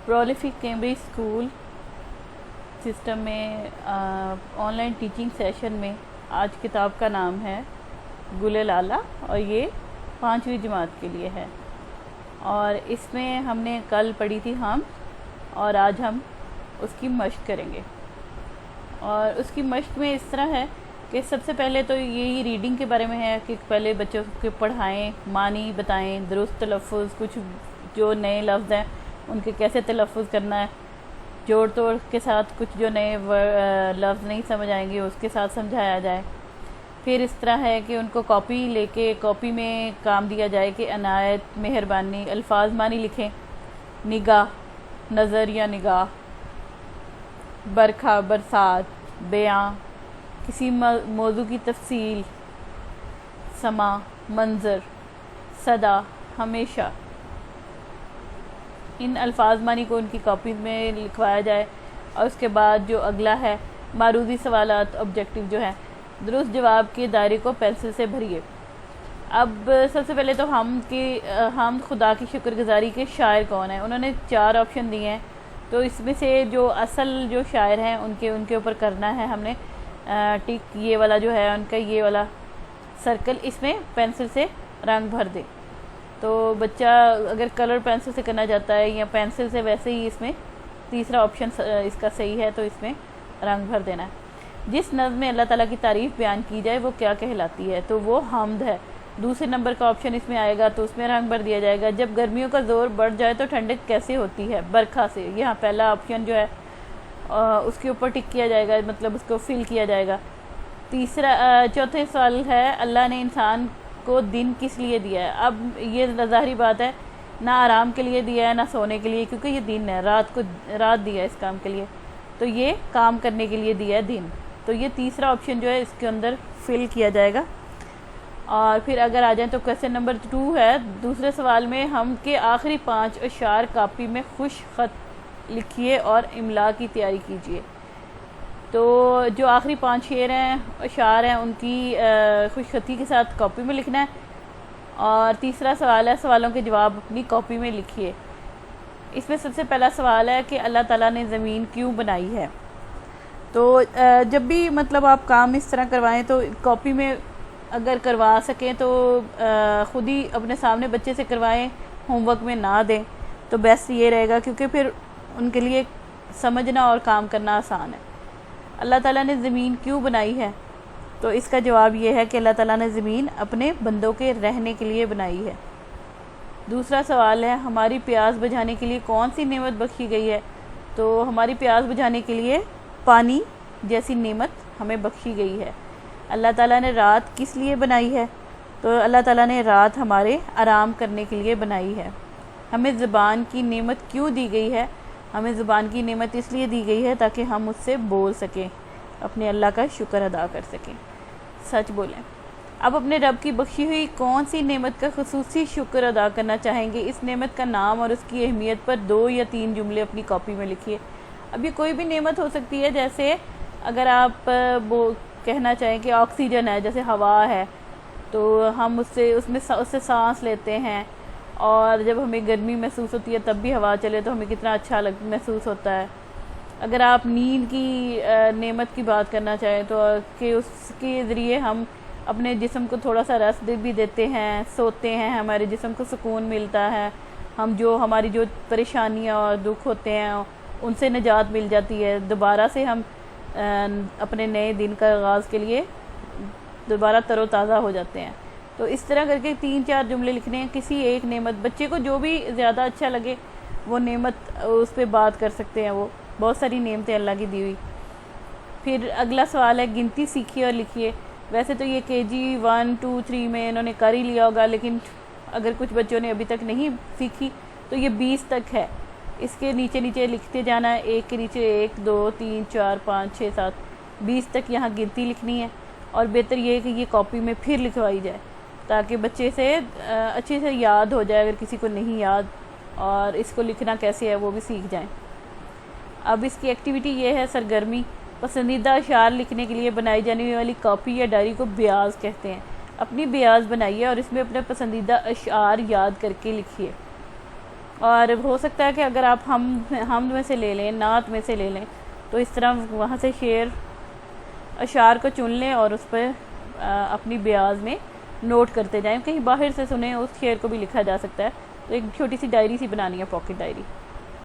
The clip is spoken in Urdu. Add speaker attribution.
Speaker 1: پرولیفک کیمبرج اسکول سسٹم میں آن لائن ٹیچنگ سیشن میں آج کتاب کا نام ہے گل لالہ، اور یہ 5ویں جماعت کے لیے ہے۔ اور اس میں ہم نے کل پڑھی تھی ہم، اور آج ہم اس کی مشق کریں گے۔ اور اس کی مشق میں اس طرح ہے کہ سب سے پہلے تو یہی ریڈنگ کے بارے میں ہے کہ پہلے بچوں کے پڑھائیں، معنی بتائیں، درست تلفظ، کچھ جو نئے لفظ ہیں ان کے کیسے تلفظ کرنا ہے، جوڑ توڑ کے ساتھ کچھ جو نئے لفظ نہیں سمجھ آئیں گے اس کے ساتھ سمجھایا جائے۔ پھر اس طرح ہے کہ ان کو کاپی لے کے کاپی میں کام دیا جائے کہ عنایت، مہربانی، الفاظ معنی لکھیں، نگاہ، نظر یا نگاہ، برکھا، برسات، بیاں، کسی موضوع کی تفصیل، سما، منظر، صدا، ہمیشہ، ان الفاظ معنی کو ان کی کاپی میں لکھوایا جائے۔ اور اس کے بعد جو اگلا ہے معروضی سوالات، آبجیکٹیو جو ہے، درست جواب کے دائرے کو پینسل سے بھریے۔ اب سب سے پہلے تو ہم خدا کی شکر گزاری کے شاعر کون ہیں، انہوں نے 4 آپشن دیے ہیں، تو اس میں سے جو اصل جو شاعر ہیں ان کے اوپر کرنا ہے ہم نے ٹک، یہ والا جو ہے ان کا یہ والا سرکل، اس میں پینسل سے رنگ بھر دے۔ تو بچہ اگر کلر پینسل سے کرنا چاہتا ہے یا پینسل سے، ویسے ہی اس میں تیسرا آپشن اس کا صحیح ہے، تو اس میں رنگ بھر دینا ہے۔ جس نظم میں اللہ تعالیٰ کی تعریف بیان کی جائے وہ کیا کہلاتی ہے، تو وہ حمد ہے۔ دوسرے نمبر کا آپشن اس میں آئے گا تو اس میں رنگ بھر دیا جائے گا۔ جب گرمیوں کا زور بڑھ جائے تو ٹھنڈک کیسے ہوتی ہے، برکھا سے۔ یہاں پہلا آپشن جو ہے اس کے اوپر ٹک کیا جائے گا، مطلب اس کو فل کیا جائے گا۔ چوتھے سوال ہے اللہ نے انسان کو دن کس لیے دیا ہے۔ اب یہ ظاہری بات ہے، نہ آرام کے لیے دیا ہے نہ سونے کے لیے، کیونکہ یہ دن ہے، رات دیا ہے اس کام کے لیے، تو یہ کام کرنے کے لیے دیا ہے دن۔ تو یہ تیسرا آپشن جو ہے اس کے اندر فل کیا جائے گا۔ اور پھر اگر آ جائیں تو کویسچن نمبر 2 ہے، دوسرے سوال میں ہم کے آخری 5 اشعار کاپی میں خوش خط لکھیے اور املا کی تیاری کیجیے۔ تو جو آخری 5 شعر ہیں، اشعار ہیں، ان کی خوش خطی کے ساتھ کاپی میں لکھنا ہے۔ اور تیسرا سوال ہے، سوالوں کے جواب اپنی کاپی میں لکھیے۔ اس میں سب سے پہلا سوال ہے کہ اللہ تعالیٰ نے زمین کیوں بنائی ہے۔ تو جب بھی مطلب آپ کام اس طرح کروائیں تو کاپی میں اگر کروا سکیں تو خود ہی اپنے سامنے بچے سے کروائیں، ہوم ورک میں نہ دیں تو بیسٹ یہ رہے گا، کیونکہ پھر ان کے لیے سمجھنا اور کام کرنا آسان ہے۔ اللہ تعالیٰ نے زمین کیوں بنائی ہے، تو اس کا جواب یہ ہے کہ اللہ تعالیٰ نے زمین اپنے بندوں کے رہنے کے لیے بنائی ہے۔ دوسرا سوال ہے، ہماری پیاس بجھانے کے لیے کون سی نعمت بخشی گئی ہے، تو ہماری پیاس بجھانے کے لیے پانی جیسی نعمت ہمیں بخشی گئی ہے۔ اللہ تعالیٰ نے رات کس لیے بنائی ہے، تو اللہ تعالیٰ نے رات ہمارے آرام کرنے کے لیے بنائی ہے۔ ہمیں زبان کی نعمت کیوں دی گئی ہے، ہمیں زبان کی نعمت اس لیے دی گئی ہے تاکہ ہم اس سے بول سکیں، اپنے اللہ کا شکر ادا کر سکیں، سچ بولیں۔ اب اپنے رب کی بخشی ہوئی کون سی نعمت کا خصوصی شکر ادا کرنا چاہیں گے، اس نعمت کا نام اور اس کی اہمیت پر 2 یا 3 جملے اپنی کاپی میں لکھیے۔ اب یہ کوئی بھی نعمت ہو سکتی ہے، جیسے اگر آپ کہنا چاہیں کہ آکسیجن ہے، جیسے ہوا ہے، تو ہم اس سے سانس لیتے ہیں، اور جب ہمیں گرمی محسوس ہوتی ہے تب بھی ہوا چلے تو ہمیں کتنا اچھا محسوس ہوتا ہے۔ اگر آپ نیند کی نعمت کی بات کرنا چاہیں تو کہ اس کے ذریعے ہم اپنے جسم کو تھوڑا سا ریسٹ بھی دیتے ہیں، سوتے ہیں، ہمارے جسم کو سکون ملتا ہے، ہماری جو پریشانیاں اور دکھ ہوتے ہیں ان سے نجات مل جاتی ہے، دوبارہ سے ہم اپنے نئے دن کا آغاز کے لیے دوبارہ تر و تازہ ہو جاتے ہیں۔ تو اس طرح کر کے 3-4 جملے لکھنے ہیں، کسی ایک نعمت، بچے کو جو بھی زیادہ اچھا لگے وہ نعمت اس پہ بات کر سکتے ہیں، وہ بہت ساری نعمتیں اللہ کی دی ہوئی۔ پھر اگلا سوال ہے، گنتی سیکھیے اور لکھیے۔ ویسے تو یہ KG 1 2 3 میں انہوں نے کر ہی لیا ہوگا، لیکن اگر کچھ بچوں نے ابھی تک نہیں سیکھی تو یہ 20 تک ہے، اس کے نیچے لکھتے جانا ہے، 1 کے نیچے 1 2 3 4 5 6 7 20 تک یہاں گنتی لکھنی ہے۔ اور بہتر یہ ہے کہ یہ کاپی میں پھر لکھوائی جائے تاکہ بچے سے اچھے سے یاد ہو جائے، اگر کسی کو نہیں یاد، اور اس کو لکھنا کیسے ہے وہ بھی سیکھ جائیں۔ اب اس کی ایکٹیویٹی یہ ہے، سرگرمی، پسندیدہ اشعار لکھنے کے لیے بنائی جانے والی کاپی یا ڈائری کو بیاض کہتے ہیں۔ اپنی بیاض بنائیے اور اس میں اپنے پسندیدہ اشعار یاد کر کے لکھیے۔ اور ہو سکتا ہے کہ اگر آپ حمد میں سے لے لیں، نعت میں سے لے لیں، تو اس طرح وہاں سے شعر اشعار کو چن لیں اور اس پہ اپنی بیاض میں نوٹ کرتے جائیں. کہیں باہر سے سنیں، اس شعر کو بھی لکھا جا سکتا ہے. تو ایک چھوٹی سی ڈائری سی بنانی ہے، پاکٹ ڈائری.